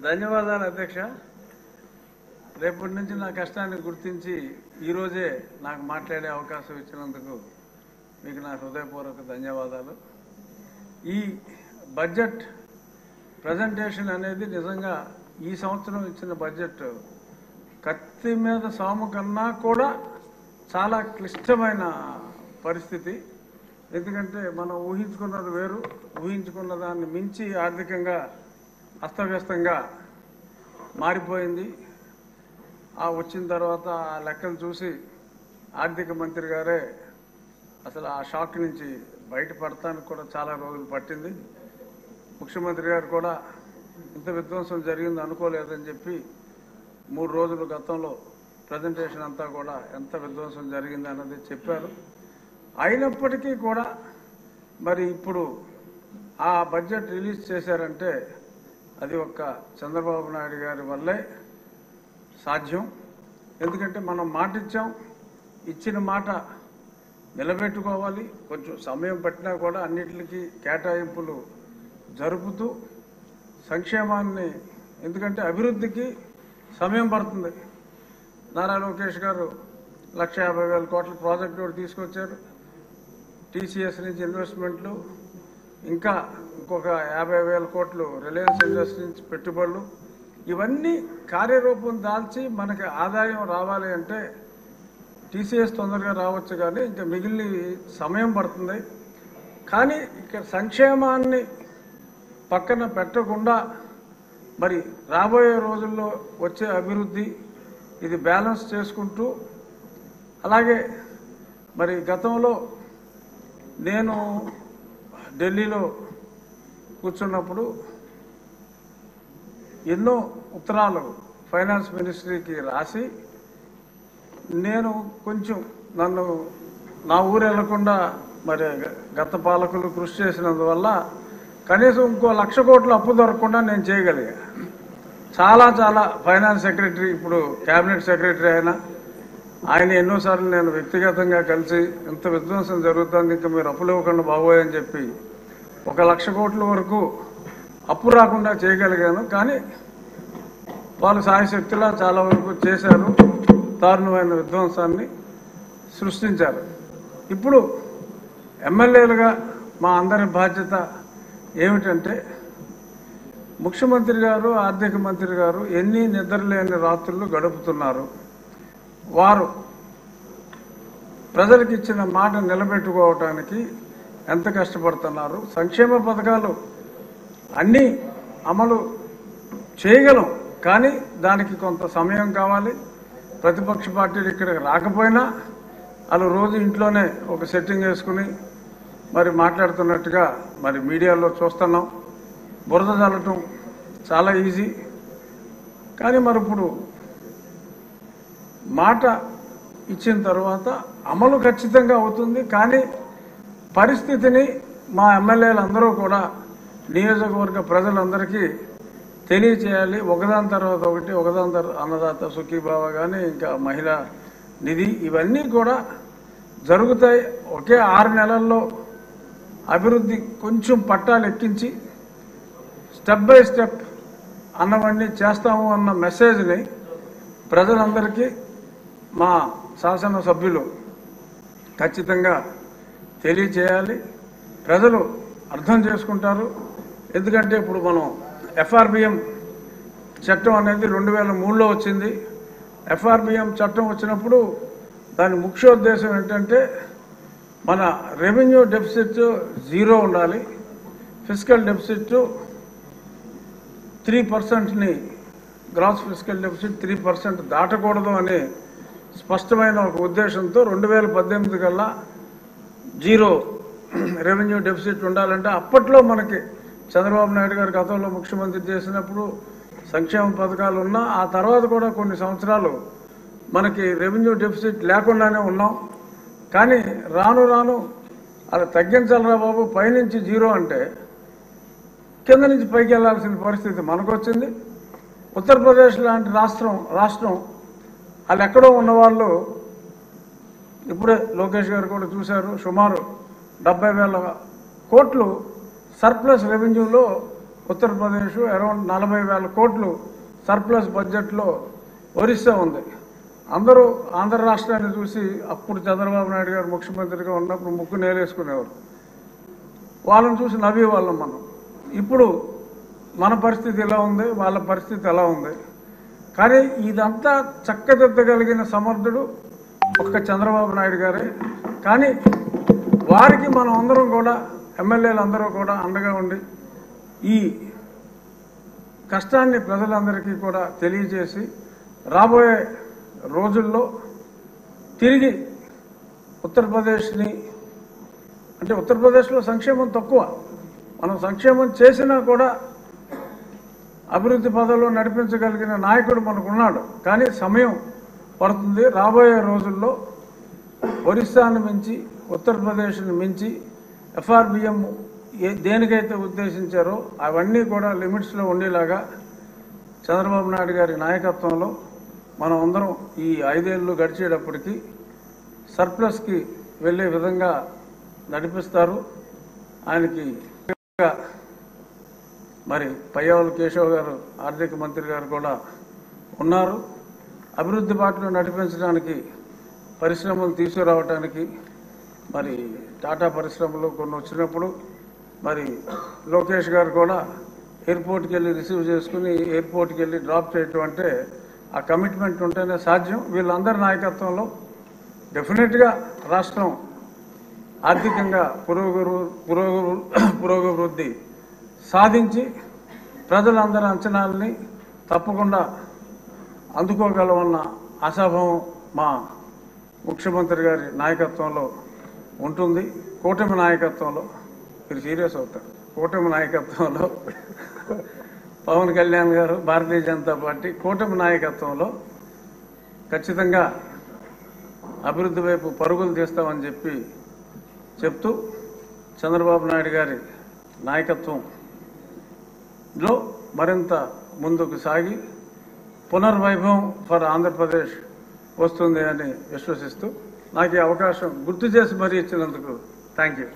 ధన్యవాదాలు అధ్యక్ష. రేపటి నుంచి నా కష్టాన్ని గుర్తించి ఈరోజే నాకు మాట్లాడే అవకాశం ఇచ్చినందుకు మీకు నా హృదయపూర్వక ధన్యవాదాలు. ఈ బడ్జెట్ ప్రజెంటేషన్ అనేది నిజంగా ఈ సంవత్సరం ఇచ్చిన బడ్జెట్ కత్తి మీద సాము కన్నా కూడా చాలా క్లిష్టమైన పరిస్థితి. ఎందుకంటే మనం ఊహించుకున్నది వేరు, ఊహించుకున్న దాన్ని మించి ఆర్థికంగా అస్తవ్యస్తంగా మారిపోయింది. ఆ వచ్చిన తర్వాత ఆ లెక్కలు చూసి ఆర్థిక మంత్రి గారే అసలు ఆ షాక్ నుంచి బయటపడటానికి కూడా చాలా రోజులు పట్టింది. ముఖ్యమంత్రి గారు కూడా ఇంత విధ్వంసం జరిగింది అనుకోలేదని చెప్పి 3 రోజులు గతంలో ప్రజెంటేషన్ అంతా కూడా ఎంత విధ్వంసం జరిగింది అన్నది చెప్పారు. అయినప్పటికీ కూడా మరి ఇప్పుడు ఆ బడ్జెట్ రిలీజ్ చేశారంటే అది ఒక్క చంద్రబాబు నాయుడు గారి వల్లే సాధ్యం. ఎందుకంటే మనం మాట ఇచ్చాం, ఇచ్చిన మాట నిలబెట్టుకోవాలి. కొంచెం సమయం పట్టినా కూడా అన్నిటికీ కేటాయింపులు జరుపుతూ సంక్షేమాన్ని, ఎందుకంటే అభివృద్ధికి సమయం పడుతుంది. నారా లోకేష్ గారు 1,50,000 కోట్ల ప్రాజెక్టు కూడా తీసుకొచ్చారు. టీసీఎస్ నుంచి ఇన్వెస్ట్మెంట్లు, ఇంకా ఇంకొక 50,000 కోట్లు రిలయన్స్ ఇండస్ట్రీ నుంచి పెట్టుబడులు, ఇవన్నీ కార్యరూపం దాల్చి మనకి ఆదాయం రావాలి అంటే టీసీఎస్ తొందరగా రావచ్చు, కానీ ఇంకా మిగిలిన సమయం పడుతుంది. కానీ ఇక్కడ సంక్షేమాన్ని పక్కన పెట్టకుండా మరి రాబోయే రోజుల్లో వచ్చే అభివృద్ధి ఇది బ్యాలెన్స్ చేసుకుంటూ, అలాగే మరి గతంలో నేను ఢిల్లీలో కూర్చున్నప్పుడు ఎన్నో ఉత్తరాలు ఫైనాన్స్ మినిస్ట్రీకి రాసి నేను కొంచెం నన్ను నా ఊరు వెళ్లకుండా మరి గత పాలకులు కృషి చేసినందువల్ల కనీసం ఇంకో 1,00,000 కోట్లు అప్పు దొరకకుండా నేను చేయగలిగా. చాలా ఫైనాన్స్ సెక్రటరీ, ఇప్పుడు క్యాబినెట్ సెక్రటరీ ఆయన ఎన్నోసార్లు నేను వ్యక్తిగతంగా కలిసి ఇంత విధ్వంసం జరుగుతుంది, ఇంకా మీరు అప్పులు ఇవ్వకుండా బాగోయని చెప్పి 1,00,000 కోట్ల వరకు అప్పు రాకుండా చేయగలిగాను. కానీ వాళ్ళు సాయశక్తిలా చాలా వరకు చేశారు, దారుణమైన విధ్వంసాన్ని సృష్టించారు. ఇప్పుడు ఎమ్మెల్యేలుగా మా అందరి బాధ్యత ఏమిటంటే, ముఖ్యమంత్రి గారు, ఆర్థిక మంత్రి గారు ఎన్ని నిద్రలేని రాత్రులు గడుపుతున్నారు. వారు ప్రజలకు ఇచ్చిన మాట నిలబెట్టుకోవటానికి ఎంత కష్టపడుతున్నారు. సంక్షేమ పథకాలు అన్నీ అమలు చేయగలం, కానీ దానికి కొంత సమయం కావాలి. ప్రతిపక్ష పార్టీలు ఇక్కడికి రాకపోయినా వాళ్ళు రోజు ఇంట్లోనే ఒక సెట్టింగ్ వేసుకుని మరి మాట్లాడుతున్నట్టుగా మరి మీడియాలో చూస్తున్నాం. బురద చల్లటం చాలా ఈజీ, కానీ మరి ఇప్పుడు మాట ఇచ్చిన తర్వాత అమలు ఖచ్చితంగా అవుతుంది. కానీ పరిస్థితిని మా ఎమ్మెల్యేలందరూ కూడా నియోజకవర్గ ప్రజలందరికీ తెలియచేయాలి. ఒకదాని తర్వాత ఒకటి, ఒకదాని తర్వాత అన్నదాత సుఖీభావ కానీ ఇంకా మహిళా నిధి, ఇవన్నీ కూడా జరుగుతాయి. ఒకే 6 నెలల్లో అభివృద్ధి కొంచెం పట్టాలు ఎక్కించి స్టెప్ బై స్టెప్ అన్నవన్నీ చేస్తాము అన్న మెసేజ్ని ప్రజలందరికీ మా శాసనసభ్యులు ఖచ్చితంగా తెలియచేయాలి. ప్రజలు అర్థం చేసుకుంటారు. ఎందుకంటే ఇప్పుడు మనం ఎఫ్ఆర్బిఎం చట్టం అనేది 2003లో వచ్చింది. ఎఫ్ఆర్బిఎం చట్టం వచ్చినప్పుడు దాని ముఖ్యోద్దేశం ఏంటంటే మన రెవెన్యూ డెఫిసిట్ 0 ఉండాలి, ఫిస్కల్ డెఫిసిట్ 3%ని, గ్రాస్ ఫిస్కల్ డెఫిసిట్ 3% దాటకూడదు అనే స్పష్టమైన ఒక ఉద్దేశంతో 2018 కల్లా 0 రెవెన్యూ డెఫిసిట్ ఉండాలంటే, అప్పట్లో మనకి చంద్రబాబు నాయుడు గారు గతంలో ముఖ్యమంత్రి చేసినప్పుడు సంక్షేమ పథకాలు ఉన్నా ఆ తర్వాత కూడా కొన్ని సంవత్సరాలు మనకి రెవెన్యూ డెఫిసిట్ లేకుండానే ఉన్నాం. కానీ రాను రాను అది తగ్గించాలరా బాబు, పైనుంచి 0 అంటే కింద నుంచి పైకి వెళ్లాల్సిన పరిస్థితి మనకు వచ్చింది. ఉత్తరప్రదేశ్ లాంటి రాష్ట్రం వాళ్ళు ఎక్కడో ఉన్నవాళ్ళు ఇప్పుడే లోకేష్ గారు కూడా చూశారు, సుమారు 70,000 కోట్లు సర్ప్లస్ రెవెన్యూలో ఉత్తరప్రదేశ్ అరౌండ్ 40,000 కోట్లు సర్ప్లస్ బడ్జెట్లో ఒరిస్సా ఉంది. అందరూ ఆంధ్ర రాష్ట్రాన్ని చూసి అప్పుడు చంద్రబాబు నాయుడు గారు ముఖ్యమంత్రిగా ఉన్నప్పుడు ముక్కు నేలేసుకునేవారు. వాళ్ళని చూసి నవ్వేవాళ్ళం మనం. ఇప్పుడు మన పరిస్థితి ఎలా ఉంది, వాళ్ళ పరిస్థితి ఎలా ఉంది. కానీ ఇదంతా చక్కదిద్దగలిగిన సమర్థుడు ఒక్క చంద్రబాబు నాయుడు గారే. కానీ వారికి మనం అందరం కూడా, ఎమ్మెల్యేలు అందరూ కూడా అండగా ఉండి ఈ కష్టాన్ని ప్రజలందరికీ కూడా తెలియజేసి రాబోయే రోజుల్లో తిరిగి ఉత్తరప్రదేశ్ని, అంటే ఉత్తరప్రదేశ్లో సంక్షేమం తక్కువ, మనం సంక్షేమం చేసినా కూడా అభివృద్ధి పదంలో నడిపించగలిగిన నాయకుడు మనకున్నాడు. కానీ సమయం పడుతుంది. రాబోయే రోజుల్లో ఒరిస్సాను మించి, ఉత్తరప్రదేశ్ని మించి ఎఫ్ఆర్బిఎం దేనికైతే ఉద్దేశించారో అవన్నీ కూడా లిమిట్స్లో ఉండేలాగా చంద్రబాబు నాయుడు గారి నాయకత్వంలో మనం అందరం ఈ 5 ఏళ్ళు గడిచేటప్పటికి సర్ప్లస్కి వెళ్ళే విధంగా నడిపిస్తారు. ఆయనకి మరి పయ్యావుల కేశవ్ గారు ఆర్థిక మంత్రి గారు కూడా ఉన్నారు. అభివృద్ధి బాటలో నడిపించడానికి, పరిశ్రమలు తీసుకురావడానికి, మరి టాటా పరిశ్రమలు కొన్ని వచ్చినప్పుడు మరి లోకేష్ గారు కూడా ఎయిర్పోర్ట్కి వెళ్ళి రిసీవ్ చేసుకుని ఎయిర్పోర్ట్కి వెళ్ళి డ్రాప్ చేయటం అంటే ఆ కమిట్మెంట్ ఉంటేనే సాధ్యం. వీళ్ళందరి నాయకత్వంలో డెఫినెట్గా రాష్ట్రం ఆర్థికంగా పురోగవృద్ధి సాధించి ప్రజలందరి అంచనాలని తప్పకుండా అందుకోగలమన్న ఆశాభావం మా ముఖ్యమంత్రి గారి నాయకత్వంలో ఉంటుంది. కూటమి నాయకత్వంలో, మీరు సీరియస్ అవుతారు, కూటమి నాయకత్వంలో పవన్ కళ్యాణ్ గారు, భారతీయ జనతా పార్టీ కూటమి నాయకత్వంలో ఖచ్చితంగా అభివృద్ధి వైపు పరుగులు తీస్తామని చెప్తూ చంద్రబాబు నాయుడు గారి నాయకత్వంలో మరింత ముందుకు సాగి పునర్వైభవం ఫర్ ఆంధ్రప్రదేశ్ వస్తుంది అని విశ్వసిస్తూ నాకు ఈ అవకాశం గుర్తు చేసి మరీ ఇచ్చినందుకు థ్యాంక్ యూ.